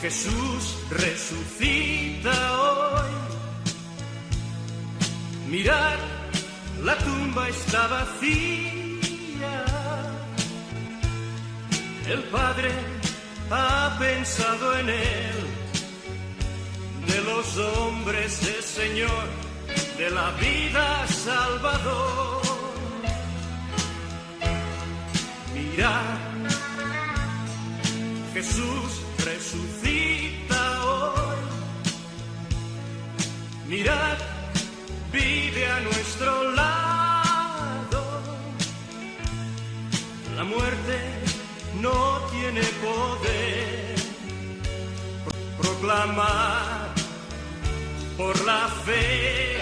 Jesús resucita hoy. Mirad, la tumba está vacía. El Padre ha pensado en él. De los hombres es Señor, de la vida Salvador. Mirad, Jesús resucita hoy. Mirad, vive a nuestro lado. La muerte no tiene poder. Proclamar por la fe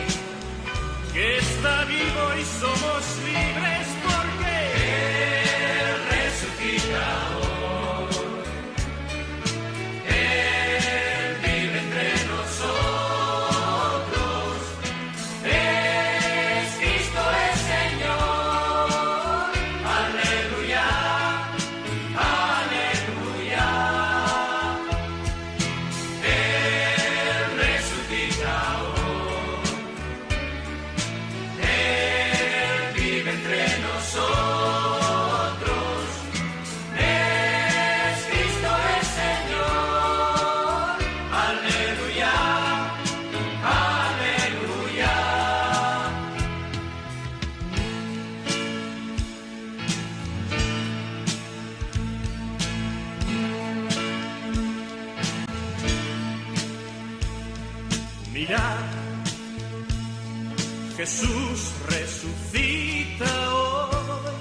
que está vivo y somos libres porque Él resucita hoy. Él vive entre nosotros. Es Cristo el Señor. Aleluya, aleluya. Él resucita hoy. Él vive entre nosotros. Es Cristo el Señor. Aleluya, aleluya. Mirad, Jesús resucita hoy.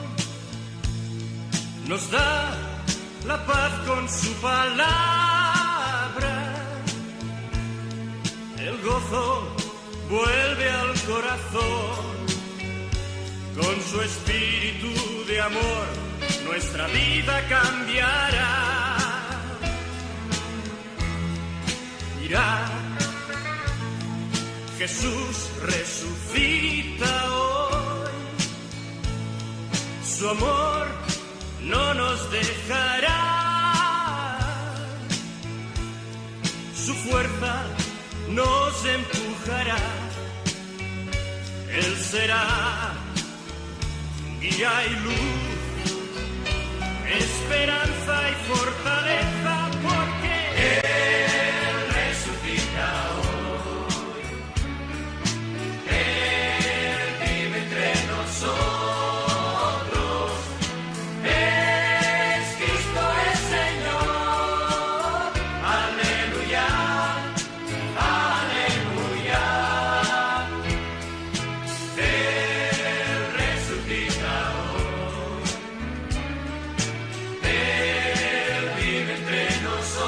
Nos da la paz con su palabra. El gozo vuelve al corazón. Con su espíritu de amor, nuestra vida cambiará. Mirad, Jesús resucita hoy. Su amor no nos dejará. Su fuerza nos empujará. Él será guía y luz, esperanza y fortaleza, porque Él resucita hoy. Él vive entre nosotros. Es Cristo el Señor. Aleluya, aleluya. Él resucita hoy. Él vive entre nosotros.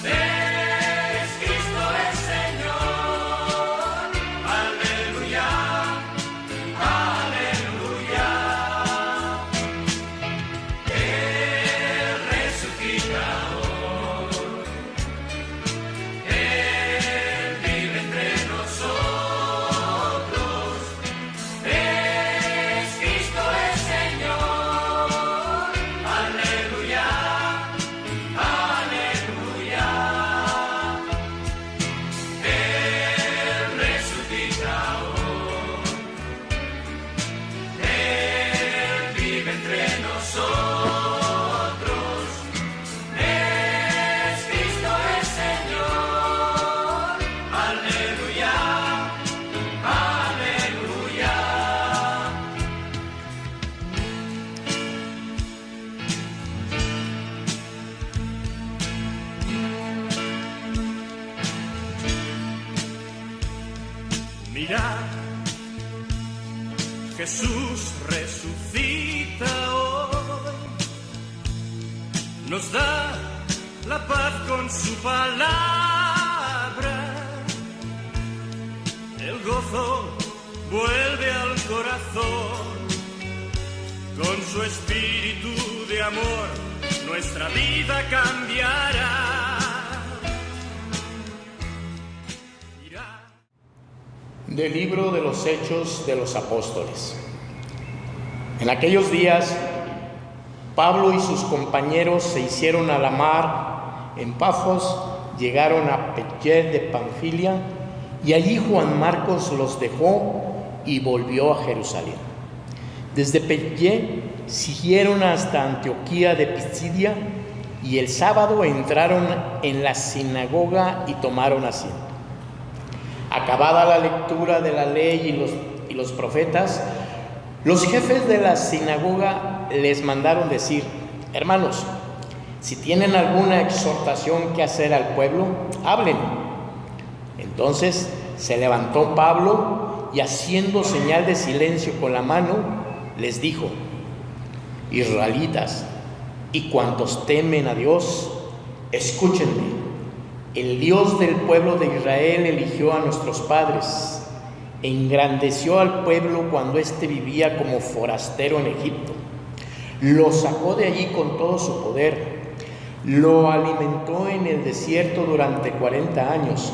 Es Cristo el Señor. Aleluya, aleluya. Él resucita hoy. Él vive entre nosotros. Es Cristo el Señor. Aleluya, aleluya. Él resucita hoy. Él vive entre nosotros. Es Cristo el Señor. Aleluya, aleluya. Mirad, Jesús resucita hoy. Nos da la paz con su palabra. El gozo vuelve al corazón. Con su espíritu de amor, nuestra vida cambiará. Mirad. Del libro de los Hechos de los Apóstoles. En aquellos días Pablo y sus compañeros se hicieron a la mar en Pafos, llegaron a Perge de Panfilia, y allí Juan Marcos los dejó y volvió a Jerusalén. Desde Perge siguieron hasta Antioquía de Pisidia, y el sábado entraron en la sinagoga y tomaron asiento. Acabada la lectura de la ley y los profetas, los jefes de la sinagoga les mandaron decir: hermanos, si tienen alguna exhortación que hacer al pueblo, hablen. Entonces se levantó Pablo y, haciendo señal de silencio con la mano, les dijo: israelitas y cuantos temen a Dios, escúchenme. El Dios del pueblo de Israel eligió a nuestros padres, engrandeció al pueblo cuando éste vivía como forastero en Egipto, lo sacó de allí con todo su poder, lo alimentó en el desierto durante 40 años,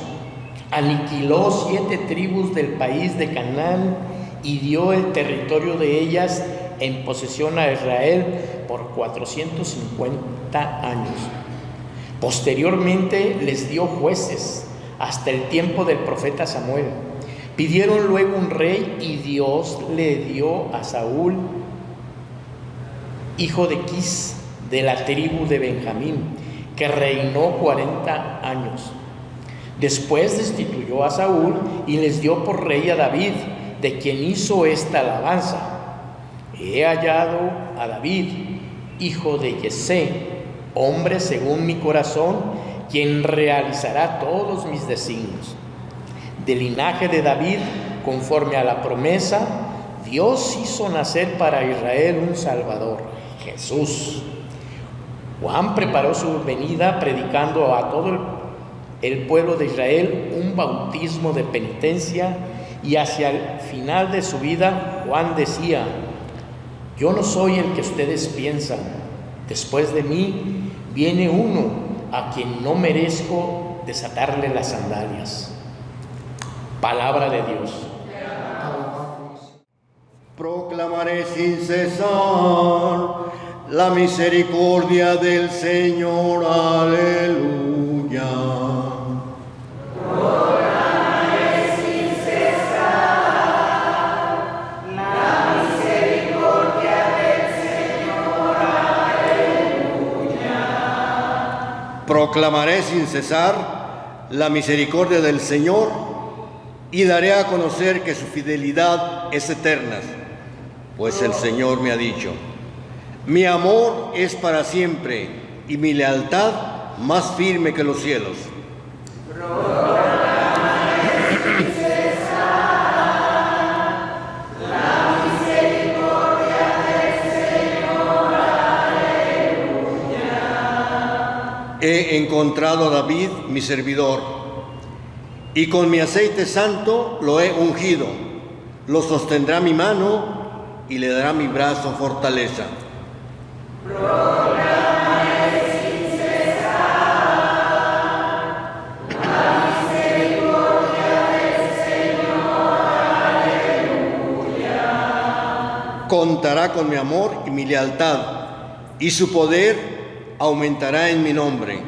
aniquiló 7 tribus del país de Canaán y dio el territorio de ellas en posesión a Israel por 450 años. Posteriormente les dio jueces hasta el tiempo del profeta Samuel. Pidieron luego un rey y Dios le dio a Saúl, hijo de Quis, de la tribu de Benjamín, que reinó 40 años. Después destituyó a Saúl y les dio por rey a David, de quien hizo esta alabanza: he hallado a David, hijo de Yesé, hombre según mi corazón, quien realizará todos mis designios. Del linaje de David, conforme a la promesa, Dios hizo nacer para Israel un Salvador, Jesús. Juan preparó su venida predicando a todo el pueblo de Israel un bautismo de penitencia, y hacia el final de su vida Juan decía: yo no soy el que ustedes piensan, después de mí viene uno a quien no merezco desatarle las sandalias. Palabra de Dios. Proclamaré sin cesar la misericordia del Señor. Aleluya. Proclamaré sin cesar la misericordia del Señor. Aleluya. Proclamaré sin cesar la misericordia del Señor y daré a conocer que su fidelidad es eterna, pues el Señor me ha dicho: mi amor es para siempre y mi lealtad más firme que los cielos. Proclamaré sin cesar la misericordia del Señor. Aleluya. He encontrado a David, mi servidor, y con mi aceite santo lo he ungido. Lo sostendrá mi mano y le dará mi brazo fortaleza. Proclamaré sin cesar la misericordia del Señor. Aleluya. Contará con mi amor y mi lealtad, y su poder aumentará en mi nombre.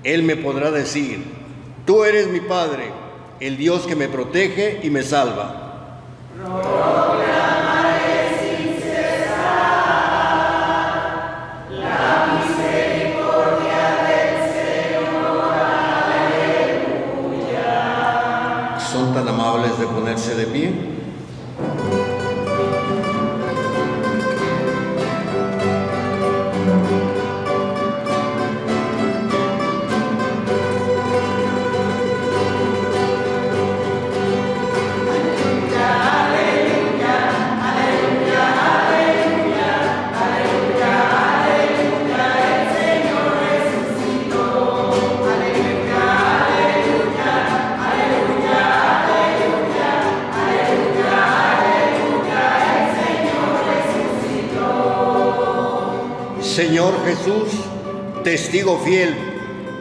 Él me podrá decir: tú eres mi Padre, el Dios que me protege y me salva. Proclamaré sin cesar la misericordia del Señor. Aleluya. ¿Son tan amables de ponerse de pie? Señor Jesús, testigo fiel,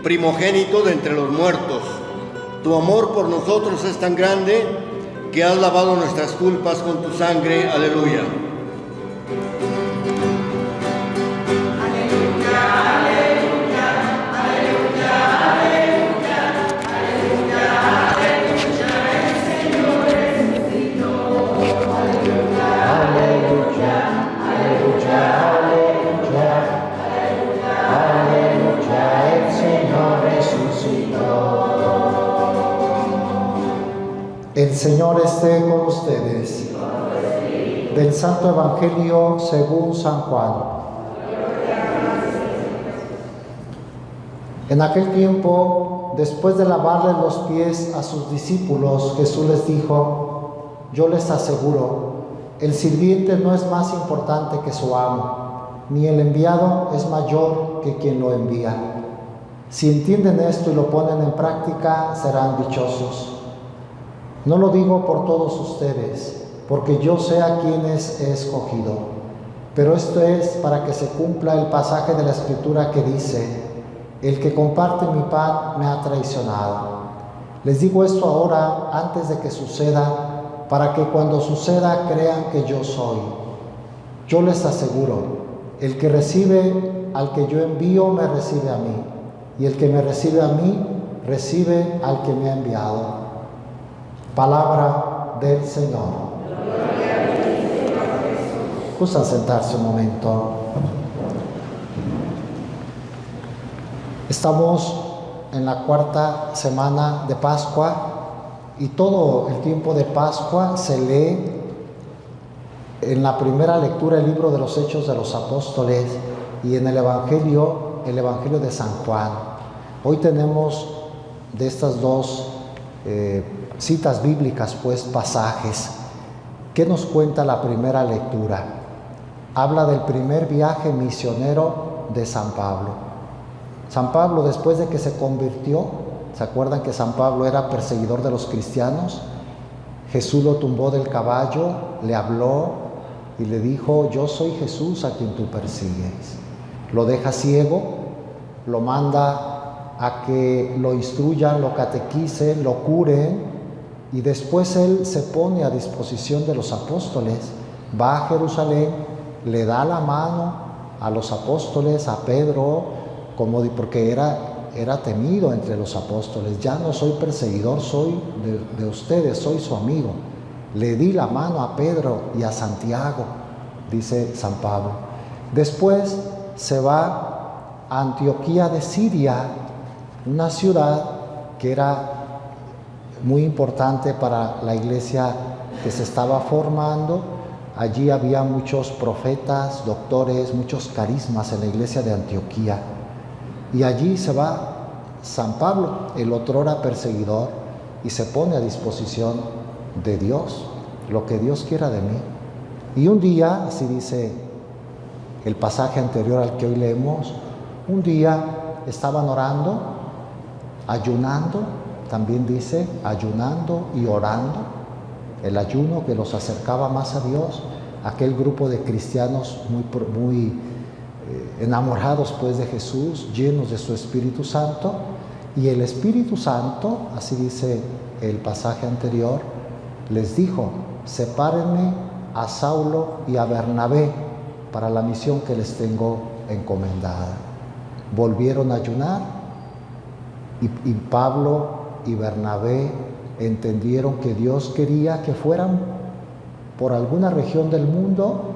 primogénito de entre los muertos, tu amor por nosotros es tan grande que has lavado nuestras culpas con tu sangre. Aleluya. Señor esté con ustedes. Del Santo Evangelio según San Juan. En aquel tiempo, después de lavarle los pies a sus discípulos, Jesús les dijo: yo les aseguro, el sirviente no es más importante que su amo, ni el enviado es mayor que quien lo envía. Si entienden esto y lo ponen en práctica, serán dichosos. No lo digo por todos ustedes, porque yo sé a quienes he escogido, pero esto es para que se cumpla el pasaje de la Escritura que dice: el que comparte mi pan me ha traicionado. Les digo esto ahora, antes de que suceda, para que cuando suceda crean que yo soy. Yo les aseguro, el que recibe al que yo envío me recibe a mí, y el que me recibe a mí recibe al que me ha enviado. Palabra del Señor. Gustan sentarse un momento. Estamos en la cuarta semana de Pascua y todo el tiempo de Pascua se lee en la primera lectura el libro de los Hechos de los Apóstoles y en el Evangelio de San Juan. Hoy tenemos de estas dos citas bíblicas, pues pasajes. ¿Qué nos cuenta la primera lectura? Habla del primer viaje misionero de San Pablo. San Pablo, después de que se convirtió, ¿se acuerdan que San Pablo era perseguidor de los cristianos? Jesús lo tumbó del caballo, le habló y le dijo: yo soy Jesús a quien tú persigues. Lo deja ciego, lo manda a que lo instruyan, lo catequicen, lo curen, y después él se pone a disposición de los apóstoles, va a Jerusalén, le da la mano a los apóstoles, a Pedro, porque era temido entre los apóstoles. Ya no soy perseguidor, soy de ustedes, soy su amigo. Le di la mano a Pedro y a Santiago, dice San Pablo. Después se va a Antioquía de Siria, una ciudad que era muy importante para la iglesia que se estaba formando. Allí había muchos profetas, doctores, muchos carismas en la iglesia de Antioquía. Y allí se va San Pablo, el otrora perseguidor, y se pone a disposición de Dios, lo que Dios quiera de mí. Y un día, así dice el pasaje anterior al que hoy leemos, un día estaban orando, ayunando, también dice ayunando y orando, el ayuno que los acercaba más a Dios, aquel grupo de cristianos muy enamorados pues de Jesús, llenos de su Espíritu Santo, y el Espíritu Santo, así dice el pasaje anterior, les dijo: sepárenme a Saulo y a Bernabé para la misión que les tengo encomendada. Volvieron a ayunar y Pablo y Bernabé entendieron que Dios quería que fueran por alguna región del mundo.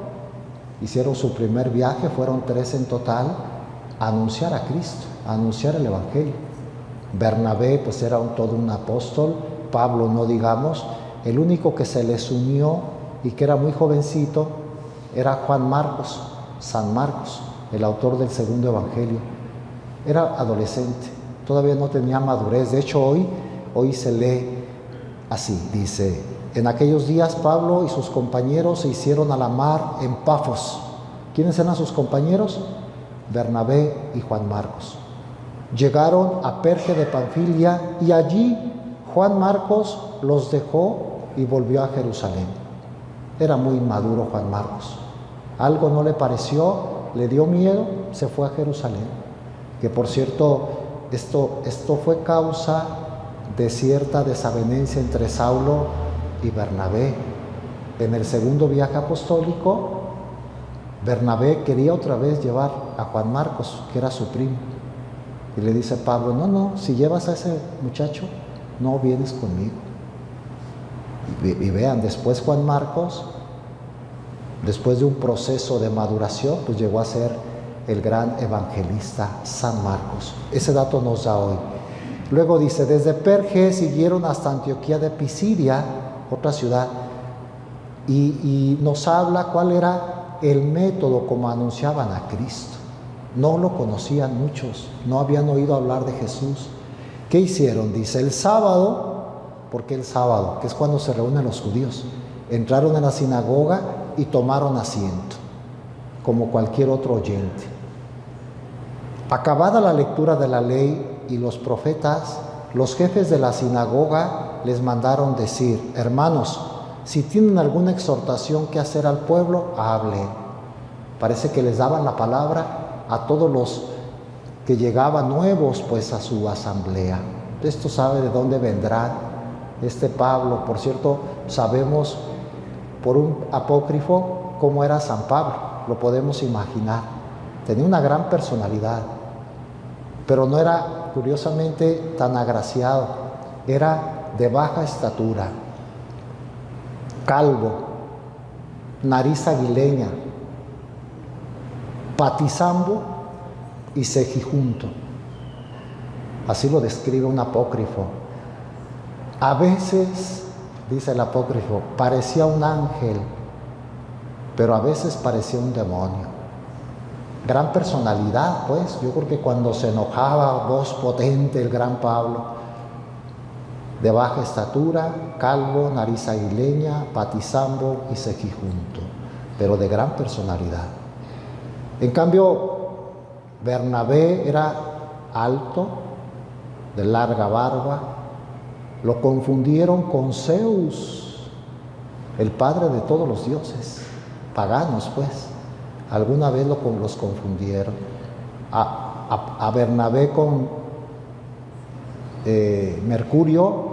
Hicieron su primer viaje, fueron 3 en total, a anunciar a Cristo, a anunciar el Evangelio. Bernabé pues era todo un apóstol, Pablo no digamos. El único que se les unió y que era muy jovencito era Juan Marcos, San Marcos, el autor del segundo Evangelio. Era adolescente, todavía no tenía madurez. De hecho hoy se lee así, dice: en aquellos días Pablo y sus compañeros se hicieron a la mar en Pafos. ¿Quiénes eran sus compañeros? Bernabé y Juan Marcos. Llegaron a Perge de Panfilia y allí Juan Marcos los dejó y volvió a Jerusalén. Era muy maduro Juan Marcos. Algo no le pareció, le dio miedo, se fue a Jerusalén. Que por cierto, esto fue causa de cierta desavenencia entre Saulo y Bernabé. En el segundo viaje apostólico, Bernabé quería otra vez llevar a Juan Marcos, que era su primo. Y le dice Pablo: no, si llevas a ese muchacho, no vienes conmigo. Y vean, después Juan Marcos, después de un proceso de maduración, pues llegó a ser el gran evangelista San Marcos. Ese dato nos da hoy. Luego dice: desde Perge siguieron hasta Antioquía de Pisidia otra ciudad, y nos habla cuál era el método como anunciaban a Cristo. No lo conocían muchos, no habían oído hablar de Jesús. ¿Qué hicieron? Dice, el sábado, ¿por qué el sábado? Que es cuando se reúnen los judíos. Entraron en la sinagoga y tomaron asiento, como cualquier otro oyente. Acabada la lectura de la ley y los profetas, los jefes de la sinagoga les mandaron decir, hermanos, si tienen alguna exhortación que hacer al pueblo, hablen. Parece que les daban la palabra a todos los que llegaban nuevos pues a su asamblea. Esto sabe de dónde vendrá este Pablo. Por cierto, sabemos por un apócrifo cómo era San Pablo, lo podemos imaginar. Tenía una gran personalidad, pero no era, curiosamente, tan agraciado. Era de baja estatura, calvo, nariz aguileña, patizambo y cejijunto. Así lo describe un apócrifo. A veces, dice el apócrifo, parecía un ángel, pero a veces parecía un demonio. Gran personalidad, pues. Yo creo que cuando se enojaba, voz potente, el gran Pablo. De baja estatura, calvo, nariz aguileña, patizambo y cejijunto, pero de gran personalidad. En cambio, Bernabé era alto, de larga barba. Lo confundieron con Zeus, el padre de todos los dioses, paganos pues. Alguna vez los confundieron. A Bernabé con Mercurio,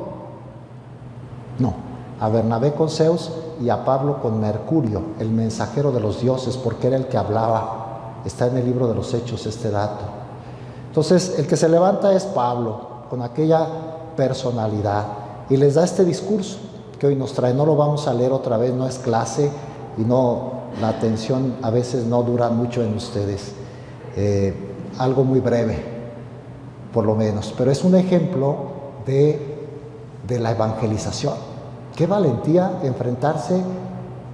no, a Bernabé con Zeus y a Pablo con Mercurio, el mensajero de los dioses, porque era el que hablaba. Está en el libro de los Hechos este dato. Entonces, el que se levanta es Pablo, con aquella personalidad, y les da este discurso que hoy nos trae. No lo vamos a leer otra vez, no es clase, y no, la atención a veces no dura mucho en ustedes. Algo muy breve, por lo menos, pero es un ejemplo de la evangelización. Qué valentía enfrentarse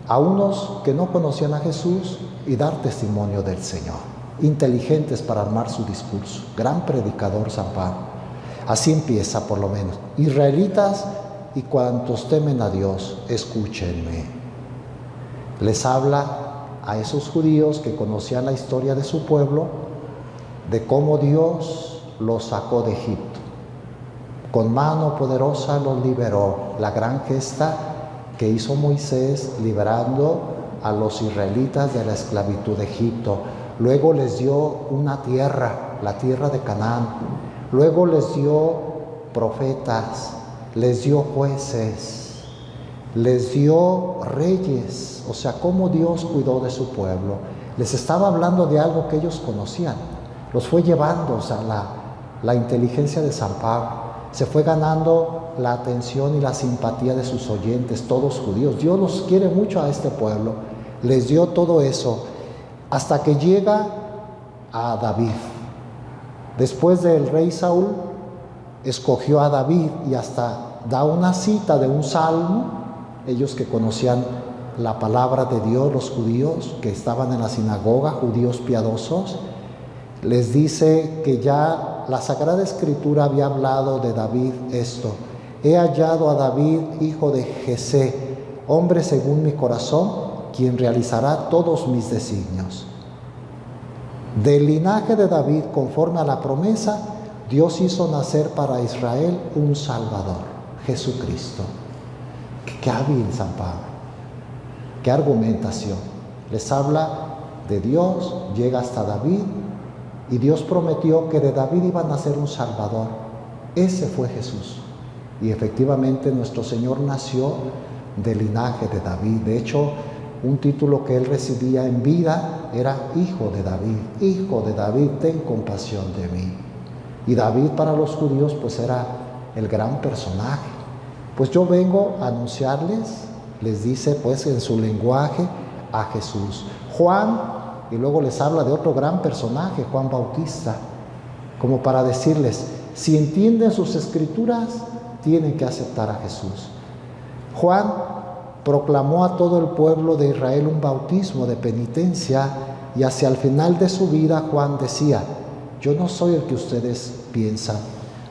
a unos que no conocían a Jesús y dar testimonio del Señor. Inteligentes para armar su discurso. Gran predicador San Pablo. Así empieza, por lo menos. Israelitas y cuantos temen a Dios, escúchenme. Les habla a esos judíos que conocían la historia de su pueblo, de cómo Dios los sacó de Egipto. Con mano poderosa los liberó. La gran gesta que hizo Moisés liberando a los israelitas de la esclavitud de Egipto. Luego les dio una tierra, la tierra de Canaán. Luego les dio profetas, les dio jueces, les dio reyes. O sea, cómo Dios cuidó de su pueblo. Les estaba hablando de algo que ellos conocían. Los fue llevando, o sea, la inteligencia de San Pablo. Se fue ganando la atención y la simpatía de sus oyentes, todos judíos. Dios los quiere mucho a este pueblo. Les dio todo eso hasta que llega a David. Después del rey Saúl, escogió a David y hasta da una cita de un salmo. Ellos que conocían la palabra de Dios, los judíos que estaban en la sinagoga, judíos piadosos, les dice que ya la Sagrada Escritura había hablado de David esto: he hallado a David, hijo de Jesé, hombre según mi corazón, quien realizará todos mis designios. Del linaje de David, conforme a la promesa, Dios hizo nacer para Israel un Salvador, Jesucristo. Qué hábil San Pablo, qué argumentación. Les habla de Dios, llega hasta David, y Dios prometió que de David iba a nacer un Salvador. Ese fue Jesús. Y efectivamente nuestro Señor nació del linaje de David. De hecho, un título que él recibía en vida era Hijo de David. Hijo de David, ten compasión de mí. Y David para los judíos pues era el gran personaje. Pues yo vengo a anunciarles, les dice pues en su lenguaje, a Jesús. Juan, y luego les habla de otro gran personaje, Juan Bautista, como para decirles, si entienden sus escrituras, tienen que aceptar a Jesús. Juan proclamó a todo el pueblo de Israel un bautismo de penitencia y hacia el final de su vida Juan decía: yo no soy el que ustedes piensan,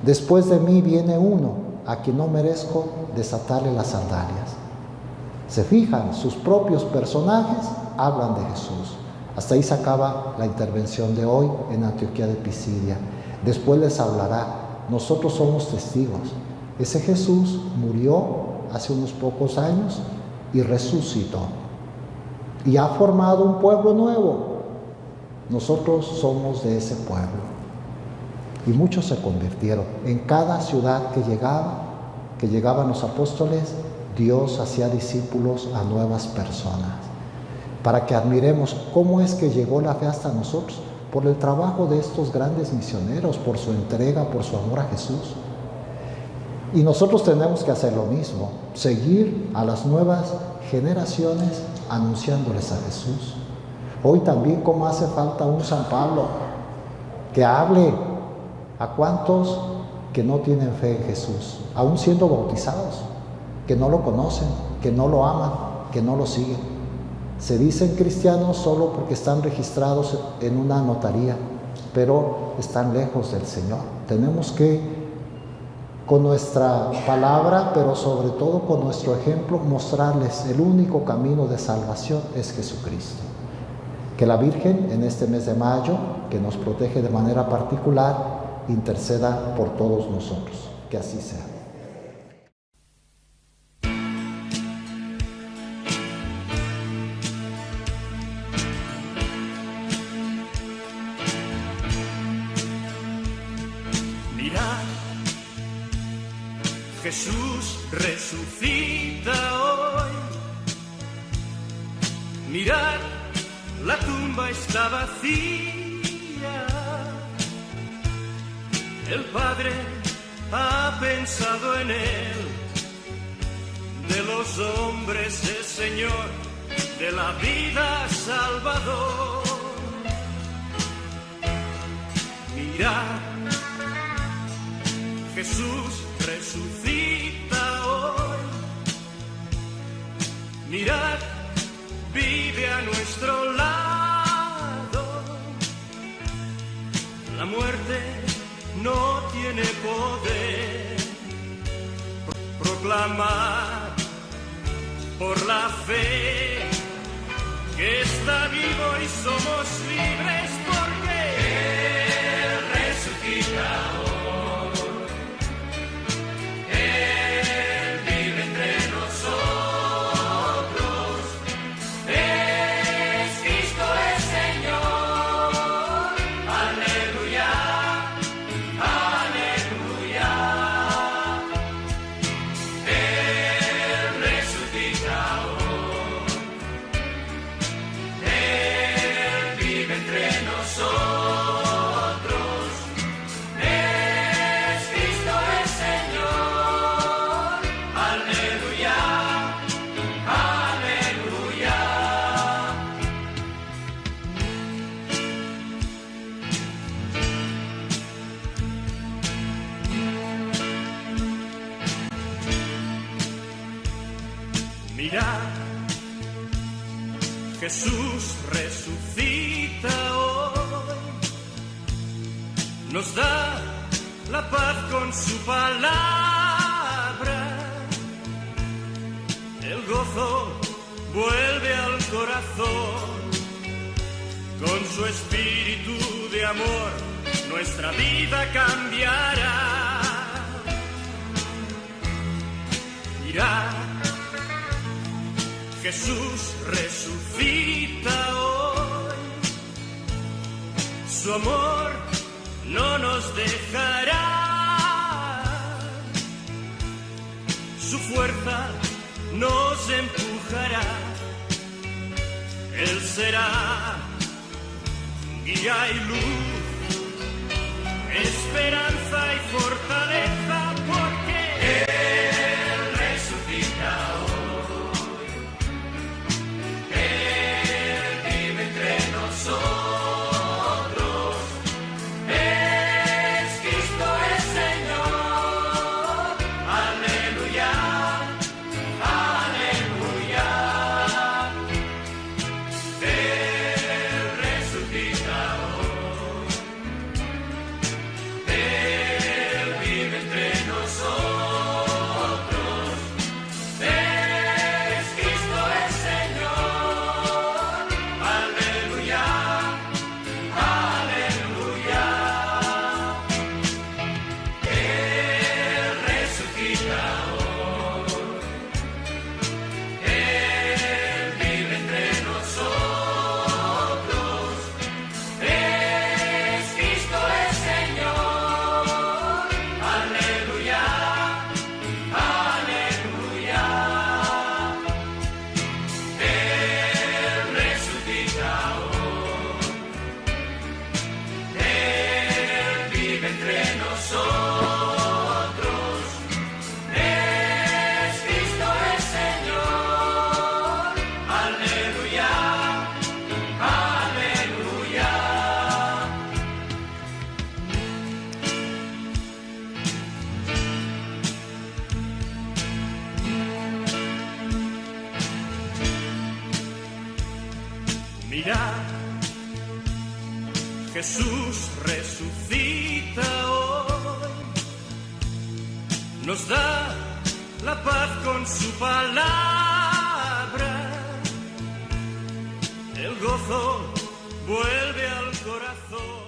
después de mí viene uno a quien no merezco desatarle las sandalias. Se fijan, sus propios personajes hablan de Jesús. Hasta ahí se acaba la intervención de hoy en Antioquía de Pisidia. Después les hablará. Nosotros somos testigos. Ese Jesús murió hace unos pocos años y resucitó. Y ha formado un pueblo nuevo. Nosotros somos de ese pueblo. Y muchos se convirtieron. En cada ciudad que llegaban los apóstoles, Dios hacía discípulos a nuevas personas. Para que admiremos cómo es que llegó la fe hasta nosotros. Por el trabajo de estos grandes misioneros, por su entrega, por su amor a Jesús. Y nosotros tenemos que hacer lo mismo, seguir a las nuevas generaciones anunciándoles a Jesús. Hoy también como hace falta un San Pablo que hable a cuantos que no tienen fe en Jesús, aún siendo bautizados, que no lo conocen, que no lo aman, que no lo siguen. Se dicen cristianos solo porque están registrados en una notaría, pero están lejos del Señor. Tenemos que, con nuestra palabra, pero sobre todo con nuestro ejemplo, mostrarles el único camino de salvación es Jesucristo. Que la Virgen en este mes de mayo, que nos protege de manera particular, interceda por todos nosotros. Que así sea. Jesús resucita hoy. Mirad, la tumba está vacía. El Padre ha pensado en él. De los hombres es Señor, de la vida Salvador. Mirad, Jesús resucita hoy. Mirad, vive a nuestro lado. La muerte no tiene poder. Proclamar por la fe que está vivo y somos libres porque Él resucita hoy. Jesús resucita hoy, nos da la paz con su palabra, el gozo vuelve al corazón, con su espíritu de amor nuestra vida cambiará. Mirad, Jesús resucita hoy, su amor no nos dejará, su fuerza nos empujará, Él será guía y luz, esperanza y fortaleza, porque Él resucita hoy. Aleluya, aleluya. morirá. Jesús resucita hoy, nos da la paz con su palabra, el gozo vuelve al corazón.